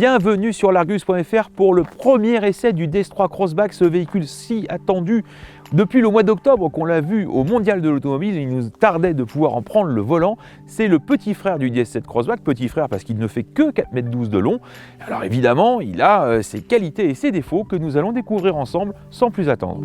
Bienvenue sur l'Argus.fr pour le premier essai du DS3 Crossback, ce véhicule si attendu depuis le mois d'octobre qu'on l'a vu au Mondial de l'automobile. Il nous tardait de pouvoir en prendre le volant. C'est le petit frère du DS7 Crossback, petit frère parce qu'il ne fait que 4,12 m de long. Alors évidemment, il a ses qualités et ses défauts que nous allons découvrir ensemble sans plus attendre.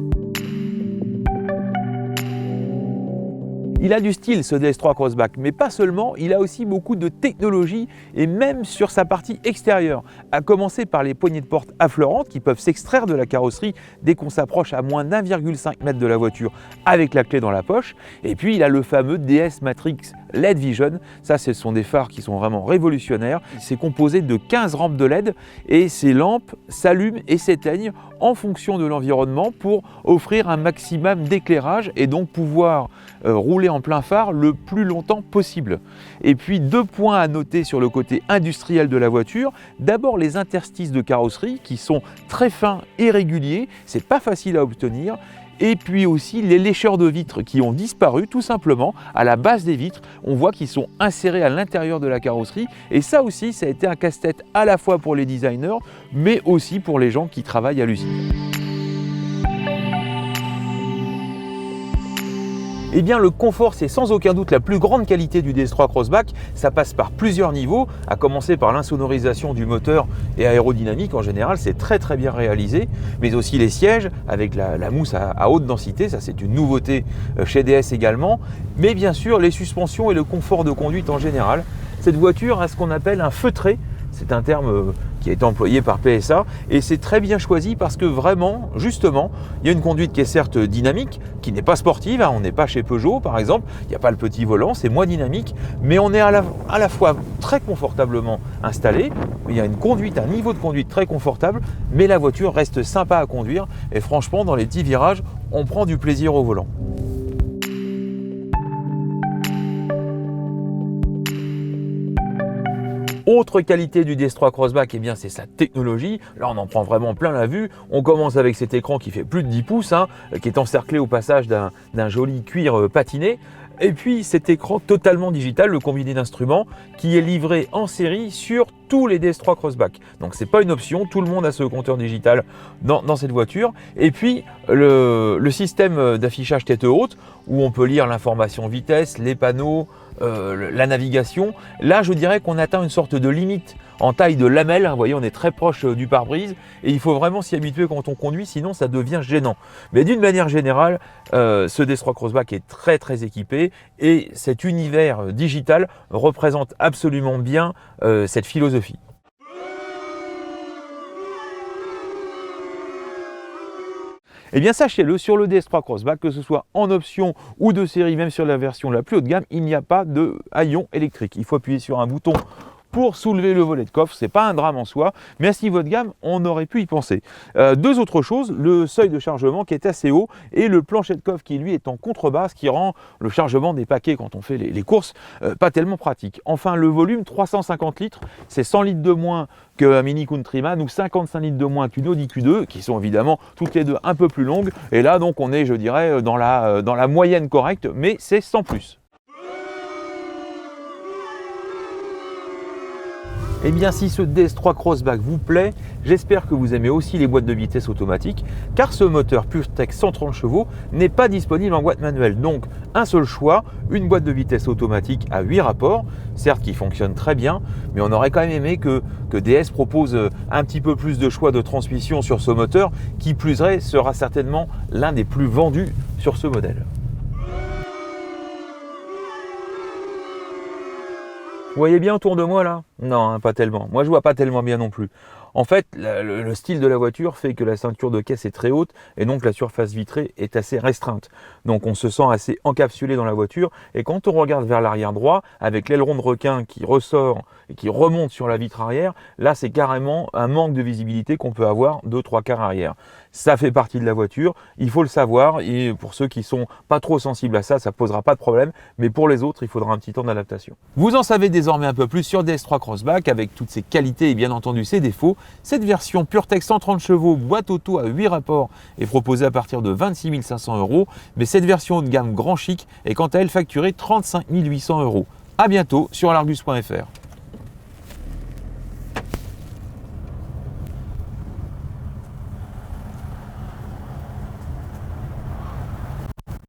Il a du style ce DS3 Crossback, mais pas seulement, il a aussi beaucoup de technologie et même sur sa partie extérieure, à commencer par les poignées de porte affleurantes qui peuvent s'extraire de la carrosserie dès qu'on s'approche à moins d'1,5 m de la voiture avec la clé dans la poche. Et puis il a le fameux DS Matrix LED Vision, ça ce sont des phares qui sont vraiment révolutionnaires. C'est composé de 15 rampes de LED et ces lampes s'allument et s'éteignent en fonction de l'environnement pour offrir un maximum d'éclairage et donc pouvoir rouler en plein phare le plus longtemps possible. Et puis deux points à noter sur le côté industriel de la voiture. D'abord les interstices de carrosserie qui sont très fins et réguliers, c'est pas facile à obtenir. Et puis aussi les lécheurs de vitres qui ont disparu tout simplement à la base des vitres. On voit qu'ils sont insérés à l'intérieur de la carrosserie et ça aussi, ça a été un casse-tête à la fois pour les designers mais aussi pour les gens qui travaillent à l'usine. Eh bien le confort, c'est sans aucun doute la plus grande qualité du DS3 Crossback. Ça passe par plusieurs niveaux, à commencer par l'insonorisation du moteur et aérodynamique en général, c'est très bien réalisé, mais aussi les sièges avec la mousse à haute densité, ça c'est une nouveauté chez DS également, mais bien sûr les suspensions et le confort de conduite en général. Cette voiture a ce qu'on appelle un feutré, c'est un terme qui est employé par PSA et c'est très bien choisi parce que vraiment, justement, il y a une conduite qui est certes dynamique, qui n'est pas sportive, hein, on n'est pas chez Peugeot par exemple, il n'y a pas le petit volant, c'est moins dynamique, mais on est à la fois très confortablement installé, il y a une conduite, un niveau de conduite très confortable, mais la voiture reste sympa à conduire et franchement, dans les petits virages, on prend du plaisir au volant. Autre qualité du DS3 Crossback, eh bien c'est sa technologie. Là, on en prend vraiment plein la vue. On commence avec cet écran qui fait plus de 10 pouces, hein, qui est encerclé au passage d'un joli cuir patiné. Et puis cet écran totalement digital, le combiné d'instruments, qui est livré en série sur tous les DS3 Crossback. Donc c'est pas une option, tout le monde a ce compteur digital dans cette voiture. Et puis le système d'affichage tête haute, où on peut lire l'information vitesse, les panneaux, la navigation. Là, je dirais qu'on atteint une sorte de limite en taille de lamelle. Vous voyez, on est très proche du pare-brise et il faut vraiment s'y habituer quand on conduit, sinon ça devient gênant. Mais d'une manière générale, ce DS3 Crossback est très équipé et cet univers digital représente absolument bien cette philosophie. Eh bien sachez-le, sur le DS3 Crossback, que ce soit en option ou de série, même sur la version la plus haut de gamme, il n'y a pas de haillon électrique. Il faut appuyer sur un bouton pour soulever le volet de coffre, c'est pas un drame en soi, mais à ce niveau de gamme, on aurait pu y penser. Deux autres choses, le seuil de chargement qui est assez haut et le plancher de coffre qui lui est en contrebasse, qui rend le chargement des paquets quand on fait les courses pas tellement pratique. Enfin, le volume 350 litres, c'est 100 litres de moins qu'un Mini Countryman ou 55 litres de moins qu'une Audi Q2, qui sont évidemment toutes les deux un peu plus longues. Et là, donc, on est, je dirais, dans la moyenne correcte, mais c'est sans plus. Eh bien si ce DS3 Crossback vous plaît, j'espère que vous aimez aussi les boîtes de vitesse automatiques, car ce moteur PureTech 130 chevaux n'est pas disponible en boîte manuelle. Donc un seul choix, une boîte de vitesse automatique à 8 rapports, certes qui fonctionne très bien, mais on aurait quand même aimé que DS propose un petit peu plus de choix de transmission sur ce moteur, qui plus est sera certainement l'un des plus vendus sur ce modèle. Vous voyez bien autour de moi là? Non, hein, pas tellement. Moi je vois pas tellement bien non plus. En fait, le style de la voiture fait que la ceinture de caisse est très haute et donc la surface vitrée est assez restreinte. Donc on se sent assez encapsulé dans la voiture et quand on regarde vers l'arrière droit, avec l'aileron de requin qui ressort et qui remonte sur la vitre arrière, là c'est carrément un manque de visibilité qu'on peut avoir de 3/4 arrière. Ça fait partie de la voiture, il faut le savoir et pour ceux qui sont pas trop sensibles à ça, ça posera pas de problème, mais pour les autres, il faudra un petit temps d'adaptation. Vous en savez désormais un peu plus sur DS3 Crossback avec toutes ses qualités et bien entendu ses défauts. Cette version PureTech 130 chevaux, boîte auto à 8 rapports est proposée à partir de 26 500 €, mais cette version haut de gamme grand chic est quant à elle facturée 35 800 €. À bientôt sur l'Argus.fr.